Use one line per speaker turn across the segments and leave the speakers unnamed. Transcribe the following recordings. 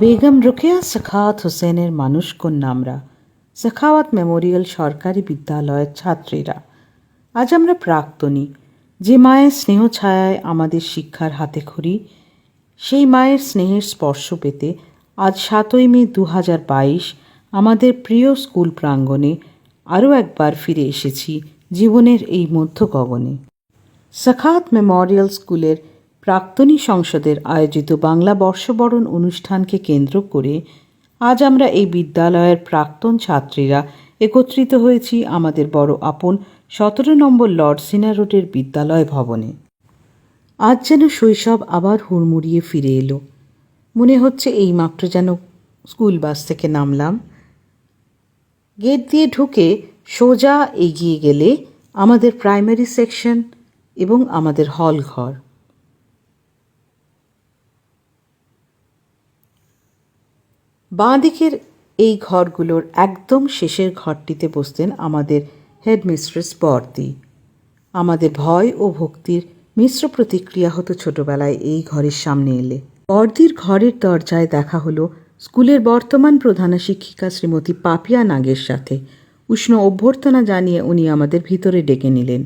বেগম রোকেয়া সাখাওয়াত হোসেনের মানুষ কন্যা আমরা, সাখাওয়াত মেমোরিয়াল সরকারি বিদ্যালয়ের ছাত্রীরা। আজ আমরা প্রাক্তনী, যে মায়ের স্নেহ ছায়ায় আমাদের শিক্ষার হাতেখড়ি, সেই মায়ের স্নেহের স্পর্শ পেতে আজ 7ই মে 2022 আমাদের প্রিয় স্কুল প্রাঙ্গণে আরও একবার ফিরে এসেছি জীবনের এই মধ্য গগনে। সাখাওয়াত মেমোরিয়াল স্কুলের প্রাক্তনী সংসদের আয়োজিত বাংলা বর্ষবরণ অনুষ্ঠানকে কেন্দ্র করে আজ আমরা এই বিদ্যালয়ের প্রাক্তন ছাত্রীরা একত্রিত হয়েছি আমাদের বড় আপন 17 নম্বর লর্ড সিনা রোডের বিদ্যালয় ভবনে। আজ যেন শৈশব আবার হুড়মুড়িয়ে ফিরে এলো। মনে হচ্ছে এইমাত্র যেন স্কুল বাস থেকে নামলাম। গেট দিয়ে ঢুকে সোজা এগিয়ে গেলে আমাদের প্রাইমারি সেকশন এবং আমাদের হল ঘর। বাঁ দিকের এই ঘরগুলোর একদম শেষের ঘরটিতে বসতেন আমাদের হেডমিস্ট্রেস বর্দি। আমাদের ভয় ও ভক্তির মিশ্র প্রতিক্রিয়া হতো ছোটবেলায় এই ঘরের সামনে এলে। বর্দির ঘরের দরজায় দেখা হলো স্কুলের বর্তমান প্রধান শিক্ষিকা শ্রীমতী পাপিয়া নাগের সাথে। উষ্ণ অভ্যর্থনা জানিয়ে উনি আমাদের ভিতরে ডেকে নিলেন।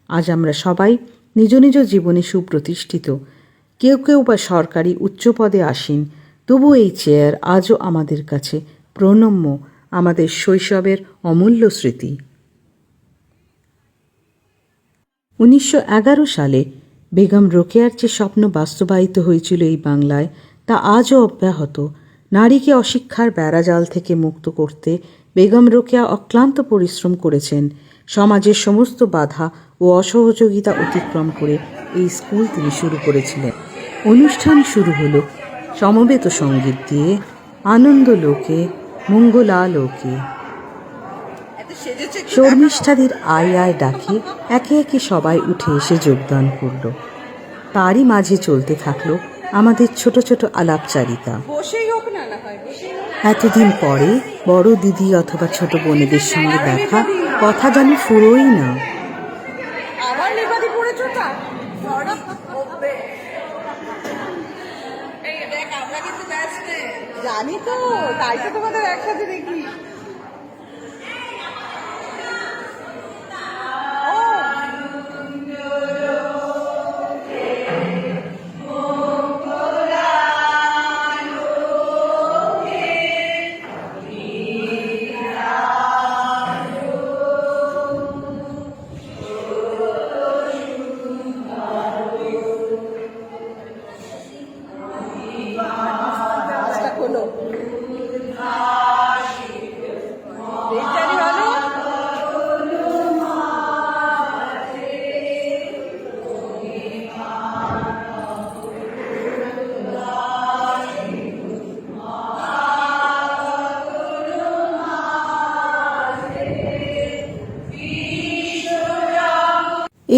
আজ আমরা সবাই নিজ নিজ জীবনে সুপ্রতিষ্ঠিত, কেউ কেউ বা সরকারি উচ্চ পদে আসীন, তবু এই চেয়ার আজও আমাদের কাছে প্রণম্য, আমাদের শৈশবের অমূল্য স্মৃতি। 1911 সালে বেগম রোকেয়ার যে স্বপ্ন বাস্তবায়িত হয়েছিল এই বাংলায়, তা আজও অব্যাহত। নারীকে অশিক্ষার বেড়াজাল থেকে মুক্ত করতে বেগম রোকেয়া অক্লান্ত পরিশ্রম করেছেন। সমাজের সমস্ত বাধা ও অসহযোগিতা অতিক্রম করে এই স্কুল তিনি শুরু করেছিলেন। অনুষ্ঠান শুরু হলো সমবেত সঙ্গীত দিয়ে, আনন্দ লোকে মঙ্গলা লোকে। শর্মিষ্ঠাদের আয় আয় ডাকে একে একে সবাই উঠে এসে যোগদান করল। তারই মাঝে চলতে থাকলো আমাদের ছোট ছোট আলাপচারিতা। এতদিন পরে বড় দিদি অথবা ছোট বোনেদের সঙ্গে দেখা, কথা যেন ফুরোই না।
জানি তো, তাই তো তোমাদের একসাথে দেখি।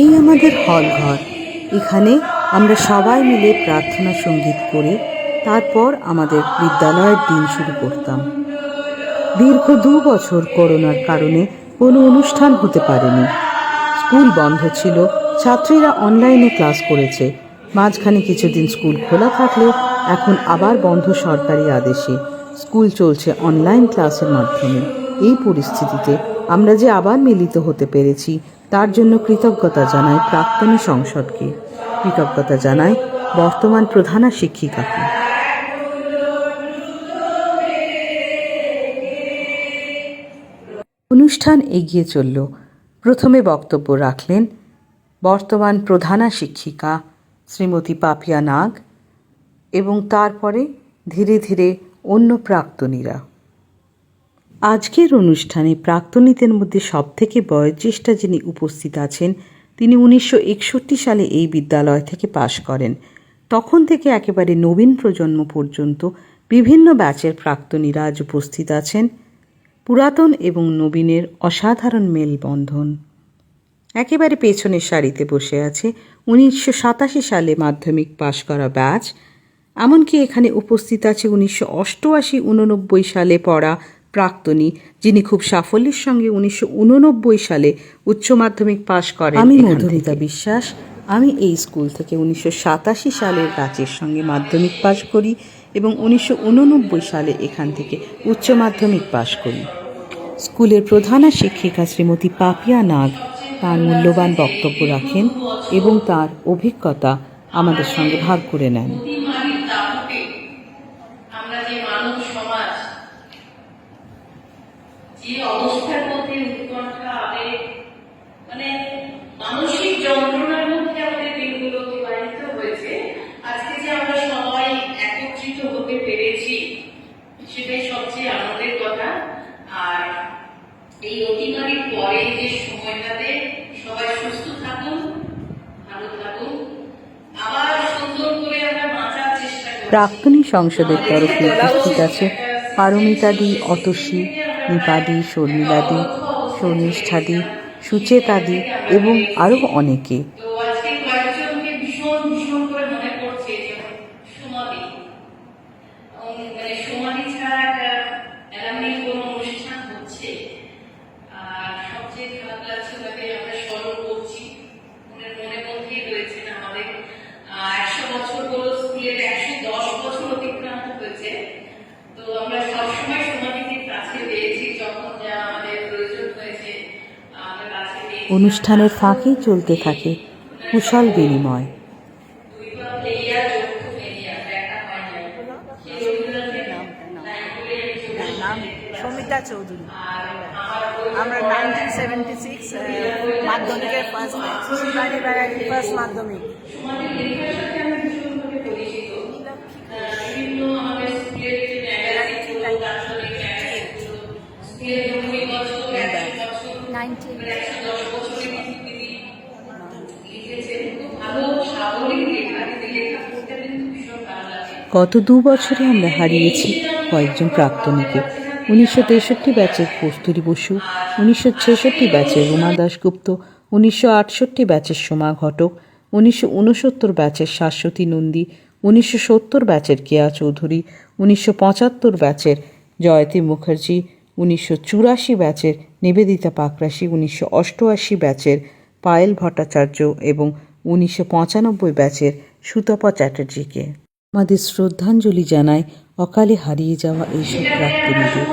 এই আমাদের হল ঘর। এখানে আমরা সবাই মিলে প্রার্থনা সঙ্গীত করে তারপর আমাদের বিদ্যালয়ের দিন শুরু করতাম। দীর্ঘ 2 বছর করোনার কারণে কোনো অনুষ্ঠান হতে পারেনি। স্কুল বন্ধ ছিল, ছাত্রীরা অনলাইনে ক্লাস করেছে। মাঝখানে কিছুদিন স্কুল খোলা থাকলেও এখন আবার বন্ধ সরকারি আদেশে। স্কুল চলছে অনলাইন ক্লাসের মাধ্যমে। এই পরিস্থিতিতে আমরা যে আবার মিলিত হতে পেরেছি, তার জন্য কৃতজ্ঞতা জানাই প্রাক্তনী সংসদকে, কৃতজ্ঞতা জানাই বর্তমান প্রধান শিক্ষিকাকে। অনুষ্ঠান এগিয়ে চলল। প্রথমে বক্তব্য রাখলেন বর্তমান প্রধানা শিক্ষিকা শ্রীমতী পাপিয়া নাগ এবং তারপরে ধীরে ধীরে অন্য প্রাক্তনীরা। আজকের অনুষ্ঠানে প্রাক্তনীদের মধ্যে সবথেকে বয়োজ্যেষ্ঠ যিনি উপস্থিত আছেন, তিনি 1961 সালে এই বিদ্যালয় থেকে পাশ করেন। তখন থেকে একেবারে নবীন প্রজন্ম পর্যন্ত বিভিন্ন ব্যাচের প্রাক্তনীরা আজ উপস্থিত আছেন। পুরাতন এবং নবীনের অসাধারণ মেলবন্ধন। একেবারে পেছনের সারিতে বসে আছে 1987 সালে মাধ্যমিক পাশ করা ব্যাচ। এমনকি এখানে উপস্থিত আছে 1988-89 সালে পড়া প্রাক্তনী, যিনি খুব সাফল্যের সঙ্গে 1989 সালে উচ্চ মাধ্যমিক পাশ করেন। আমি মধুমিতা বিশ্বাস। আমি এই স্কুল থেকে 1987 সালের ব্যাচের সঙ্গে মাধ্যমিক পাশ করি এবং 1989 সালে এখান থেকে উচ্চ মাধ্যমিক পাশ করি। স্কুলের প্রধানা শিক্ষিকা শ্রীমতী পাপিয়া নাগ তার মূল্যবান বক্তব্য রাখেন এবং তার অভিজ্ঞতা আমাদের সঙ্গে ভাগ করে নেন।
আমরা যে মানব সমাজ যে অবস্থার মধ্যে উৎকণ্ঠা আবেগ মানে মানসিক যন্ত্রণার মধ্যে আমাদের দিনগুলো অতিবাহিত হয়েছে, আজকে যে আমরা সবাই একত্রিত হতে পেরেছি সেটাই সবচেয়ে আনন্দের কথা। আর এই অতিমারির পরে যে সময়টাতে সবাই সুস্থ থাকুন, ভালো থাকুন, আবার সুন্দর করে আমরা বাঁচার চেষ্টা করি।
প্রাক্তনী সংসদের তরফে উপস্থিত আছে পারমিতাদি, অতসী, নিপাদি, শর্মিলাদি, শর্মিষ্ঠাদি, সুচেতাদি এবং আরও অনেকে।
তো আজকে কয়েকজনকে ভীষণ ভীষণ করে মনে পড়ছে, যেমন সুমাদি, মানে সুমাদি ছাড়া অ্যালামনি কোনো অনুষ্ঠান হচ্ছে। আর সবচেয়ে খারাপ লাগছে তাকে আমরা স্মরণ করছি, মনের মধ্যেই রয়েছেন আমাদের। 100 বছর হলো স্কুলের, 110 বছর অতিক্রান্ত হয়েছে। তো আমরা সবসময় সুমাদিকে কাছে পেয়েছি, যখন যা আমাদের প্রয়োজন হয়েছে আমরা কাছে পেয়েছি।
অনুষ্ঠানের ফাঁকেই চলতে থাকে কুশল বিনিময়।
নাম সমিতা চৌধুরী। আমরা 1976 মাধ্যমিকের ফার্স্ট ব্যাচ, শিবানী ব্যারাকি ফার্স্ট মাধ্যমিক।
গত 2 বছরে আমরা হারিয়েছি কয়েকজন প্রাক্তনীকে। 1963 ব্যাচের কস্তুরী বসু, 1966 ব্যাচের রুমা দাশগুপ্ত, 1968 ব্যাচের সোমা ঘটক, 1969 ব্যাচের শাশ্বতী নন্দী, 1970 ব্যাচের কেয়া চৌধুরী, 1975 ব্যাচের জয়তী মুখার্জি, 1984 ব্যাচের নিবেদিতা পাকরাশি, 1988 ব্যাচের পায়েল ভট্টাচার্য এবং 1995 ব্যাচের সুতপা চ্যাটার্জিকে। আমাদের শ্রদ্ধাঞ্জলি জানায় অকালে হারিয়ে যাওয়া এইসব প্রাক্তনীদের।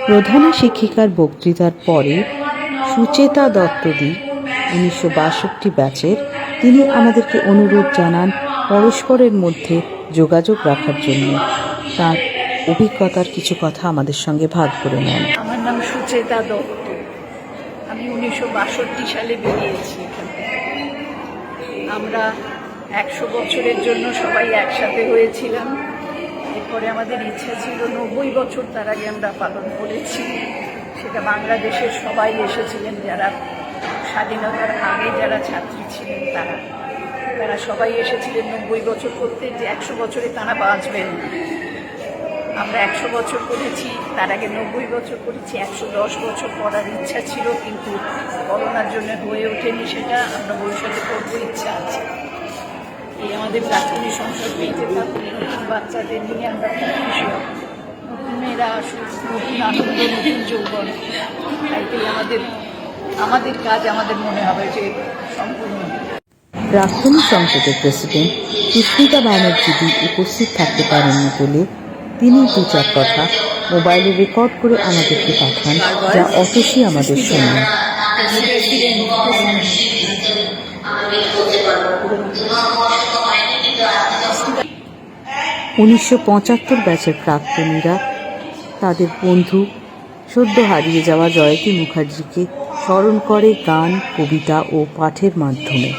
প্রধানা শিক্ষিকার বক্তৃতার পরে সুচেতা দত্তদি 1962 ব্যাচের, তিনি আমাদেরকে অনুরোধ জানান পরস্পরের মধ্যে যোগাযোগ রাখার জন্য। তার অভিজ্ঞতার কিছু কথা আমাদের সঙ্গে ভাগ করে নেন।
আমার নাম সুচেতা দত্ত। আমি 1962 সালে বেরিয়েছি এখান থেকে। আমরা 100 বছরের জন্য সবাই একসাথে হয়েছিলাম। এরপরে আমাদের ইচ্ছা ছিল 90 বছর তার আগে আমরা পালন করেছি। সেটা বাংলাদেশের সবাই এসেছিলেন, যারা স্বাধীনতার আগে যারা ছাত্রী ছিলেন তারা সবাই এসেছিলেন 90 বছর করতে, যে 100 বছরে তারা বাঁচবেন। আমরা 100 বছর করেছি, তার আগে 90 বছর করেছি, 110 বছর করার ইচ্ছা ছিল, কিন্তু করোনার জন্য হয়ে ওঠেনি। সেটা আমরা ভবিষ্যতে করবো, ইচ্ছা আছে। এই আমাদের প্রাক্তনী সংসদ পেয়েছে, নতুন বাচ্চাদের নিয়ে আমরা খুব খুশি হব। নতুন মেয়েরা আসুক, নতুন আনন্দ, নতুন যৌবন, তাইতেই আমাদের কাজ আমাদের মনে হবে যে সম্পূর্ণ।
প্রাক্তনী সংসদের প্রেসিডেন্ট সুস্মিতা ব্যানার্জি উপস্থিত থাকতে পারেননি বলে তিনি 2-4 কথা মোবাইলে রেকর্ড করে আমাদেরকে পাঠান, যা অতসী আমাদের শোনেন। 1975 ব্যাচের প্রাক্তনীরা তাদের বন্ধু সদ্য হারিয়ে যাওয়া জয়তী মুখার্জিকে স্মরণ করে গান, কবিতা ও পাঠের মাধ্যমে।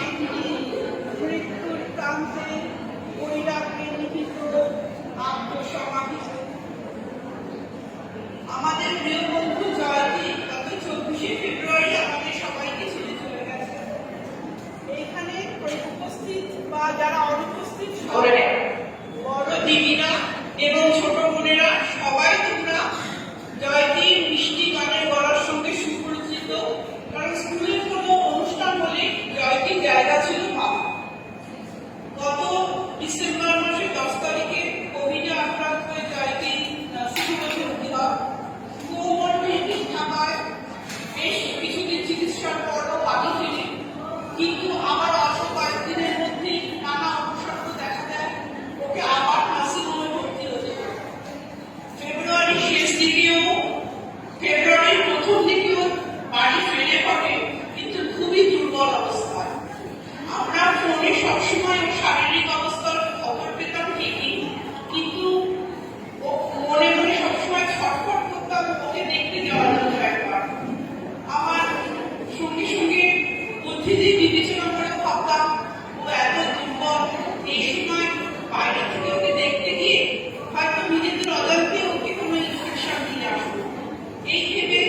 আমাদের প্রিয় বন্ধু জয়তী গত 24শে ফেব্রুয়ারি আমাদের সবাইকে ছেড়ে চলে গেছে। এখানে উপস্থিত বা যারা অনুপস্থিত বড় দিদিরা এবং ছোট বোনেরা সবাই তোমরা জয়তীর মিষ্টি গানের গলার সঙ্গে সুপরিচিত, কারণ স্কুলের কোনো অনুষ্ঠান হলে জয়তীর জায়গা ছিল ভাবা। গত ডিসেম্বর মাসে 10 তারিখে কোভিডে আক্রান্ত হয়ে জয়তী সিভিলে ভর্তি হয়। কোমরবিলিটি থাকায় বেশ কিছুদিন চিকিৎসার পরও বাড়ি ফিরে, কিন্তু আবার অল্প কয়েকদিনের মধ্যেই নানা উপসর্গ দেখা দেয়। বুদ্ধি দিয়ে বিবেচনা করে ভাবতাম ও এত দুর্বল, এই সময় বাইরে থেকে ওকে দেখতে গিয়ে হয়তো নিজেদের অজান্তে ওকে কোনো ইনফেকশন নিয়ে আসবো। এই ভেবে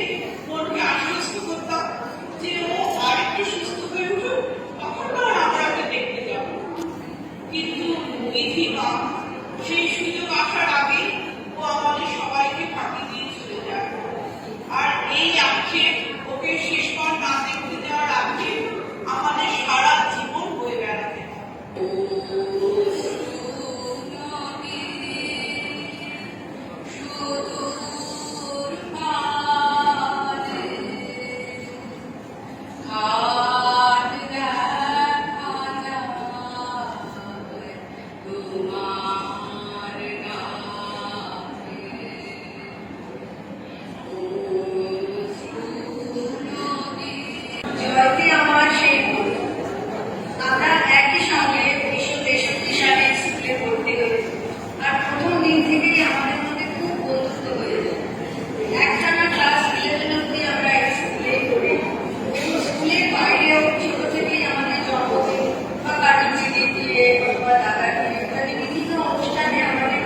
মনকে আশ্বস্ত করতাম যে ও আরেকটু সুস্থ হয়ে উঠুক, তখন না আমরা ওকে দেখতে যাবো। কিন্তু বিধি মা সেই সুযোগ আসার আগে ও আমাদের সবাইকে ফাঁকি দিয়ে চলে যায়। আর এই আক্ষেপ ওকে শেষবার না দেখতে দেওয়ার আক্ষেপ আমাদের সারা জীবন বয়ে বেড়াতে হয়।
জয়তে আমার সেই বই। আমরা একই সঙ্গে 1963 সালে স্কুলে ভর্তি হই। আর প্রথম দিন থেকেই আমাদের মধ্যে খুব বন্ধুত্ব হয়েছে। একটানা ক্লাস 11 অব্দি আমরা এক স্কুলে পড়ি। এবং স্কুলের বাইরেও ছোট থেকেই আমাদের জন্মদিন বা কারোর চিঠি দিয়ে বা দাদা দিয়ে ইত্যাদি বিভিন্ন অনুষ্ঠানে আমাদের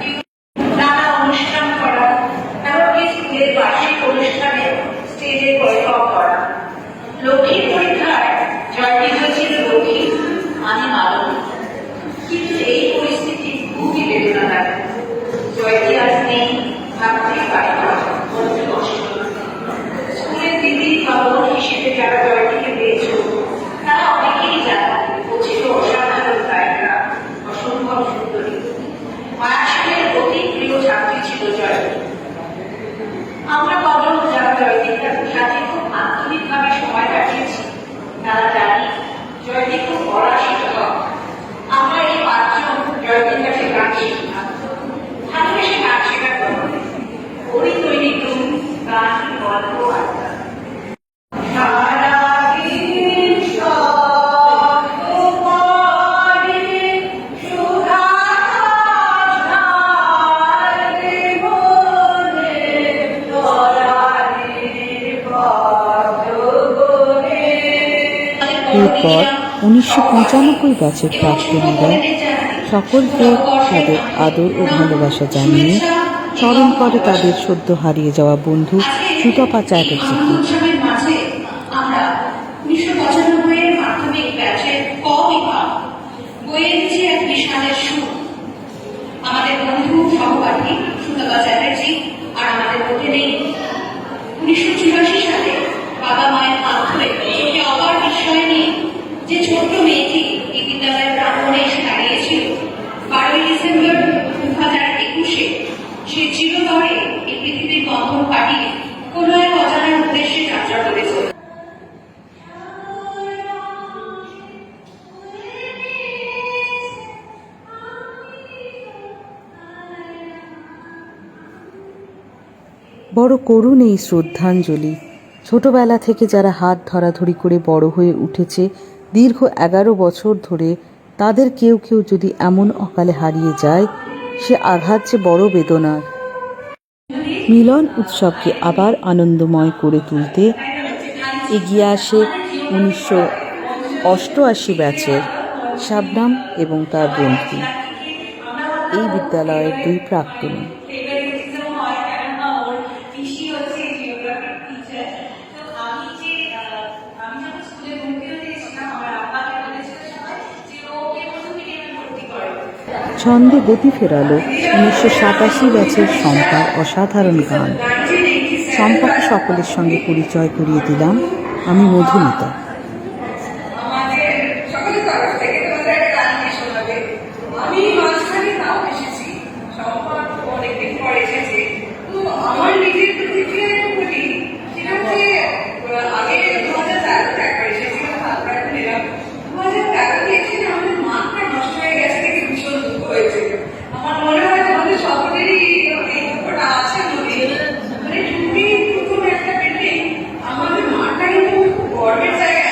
নানা অনুষ্ঠান করা, এমনকি স্কুলের বার্ষিক অনুষ্ঠানে স্টেজে পারফর্ম করা। লক্ষ্মীর পরীক্ষায় জয়টি হয়েছিল লক্ষ্মী, আমি মালতী। কিন্তু এই পরিস্থিতি খুবই বেদনাদায়ক। জয়টি আজ নেই, ভাবতেই পারি না, বড্ড কষ্ট। স্কুলের দিদি বা বোন হিসেবে যারা জয়টিকে পেয়েছ তারা অনেকেই জানে ও ছিল অসাধারণ গায়িকা, অসম্ভব সুন্দরী। মায়াসের অতি প্রিয় ছাত্রী ছিল জয়টি। আমরা কজন যারা জয়দীপের সাথে খুব আন্তরিকভাবে সময় কাটিয়েছি তারা জানি জয়দী খুব পড়া শিক্ষক। আমরা এই পাঁচজন জয়দীর কাছে গান শিখলাম, ভালোবেসে গান শেখার পর ওরই তৈরি গুণ, গান, গল্প, আড্ডা। সারাদিন শব্দ করে সুধা ঝাড়ে মনে
এরপর 1995 ব্যাচের প্রাক্তনীরা সকলকে তাদের আদর ও ভালোবাসা জানিয়ে স্মরণ করে তাদের সদ্য হারিয়ে যাওয়া বন্ধু সুতপা চ্যাটার্জিকে।
উৎসবের মাঝে আমরা 1995 এর মাধ্যমিক ব্যাচের ক বিভাগ বইয়ে দিয়েছি এক বিশালের সুর। আমাদের বন্ধু সহপাঠী সুতপা চ্যাটার্জি আর আমাদের মধ্যে নেই। 1984 সালে বাবা মায়ের হাত ধরে চোখে অপার বিস্ময় নিয়ে যে ছোট্ট মেয়েটি এই বিদ্যালয়ের প্রাঙ্গণে এসে দাঁড়িয়েছিল 12ই ডিসেম্বর 2021-এ, সে চিরতরে এই পৃথিবীর বন্ধন কাটিয়ে কোনো এক অজানার উদ্দেশ্যে যাত্রা করেছে।
বড় করুণ এই শ্রদ্ধাঞ্জলি। ছোটবেলা থেকে যারা হাত ধরাধরি করে বড় হয়ে উঠেছে দীর্ঘ 11 বছর ধরে, তাদের কেউ কেউ যদি এমন অকালে হারিয়ে যায়, সে আঘাত যে বড় বেদনার। মিলন উৎসবকে আবার আনন্দময় করে তুলতে এগিয়ে আসে 1988 ব্যাচের শাবনাম এবং তার বন্ধু, এই বিদ্যালয়ের 2 প্রাক্তনী। ছন্দে গতি ফেরালো 1987 ব্যাচের শম্পার অসাধারণ গান। শম্পাকে সকলের সঙ্গে পরিচয় করিয়ে দিলাম, আমি মধুমিতা।
আমি মাঝখানে তাও এসেছি, শম্পা তো অনেকদিন পর এসেছে। তো আমার নিজের প্রতিক্রিয়া বলি, সেটা হচ্ছে আগে 2013-তে একবার এসেছিলাম, তারপর এখন এলাম। 2013-তে এসে আমাদের মাথা নষ্ট হয়ে গেছে দেখে ভীষণ দুঃখ হয়েছিল। আমার মনে হয় আমাদের সকলেরই এই দুঃখটা আছে মনে। মানে খুবই প্রথম একটা পেটে আমাদের মাটা কিন্তু খুব গর্বের জায়গায়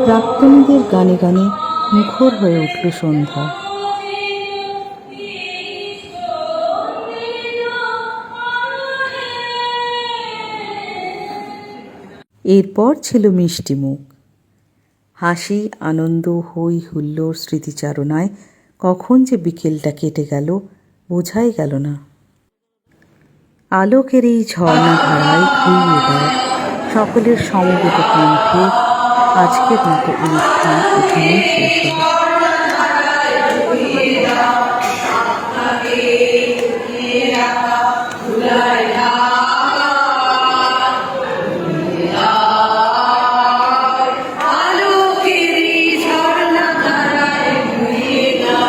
প্রাক্তনীদের গানে গানে মুখর হয়ে উঠল সন্ধ্যা। এরপর ছিল মিষ্টি মুখ, হাসি, আনন্দ, হই হুল্লোড়, স্মৃতিচারণায় কখন যে বিকেলটা কেটে গেল বোঝাই গেল না। আলোকের এই ঝর্ণা ধারায় ঘুরিয়ে দেয় সকলের সমবেত কণ্ঠে আজকের মতো অনুষ্ঠান এখানেই শেষ হলো।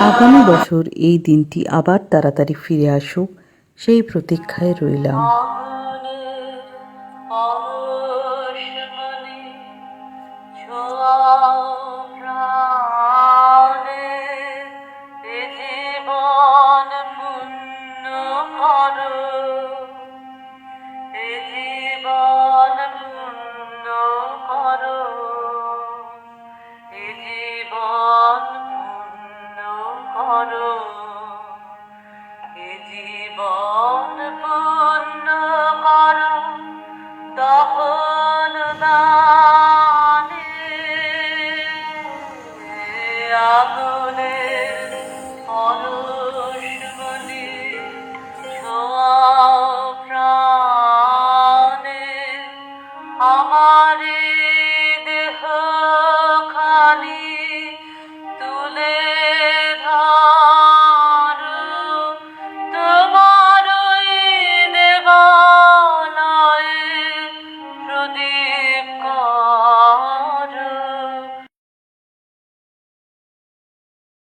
আগামী বছর এই দিনটি আবার তাড়াতাড়ি ফিরে আসুক সেই প্রতীক্ষায় রইলাম।
প্রাণে এ জীবন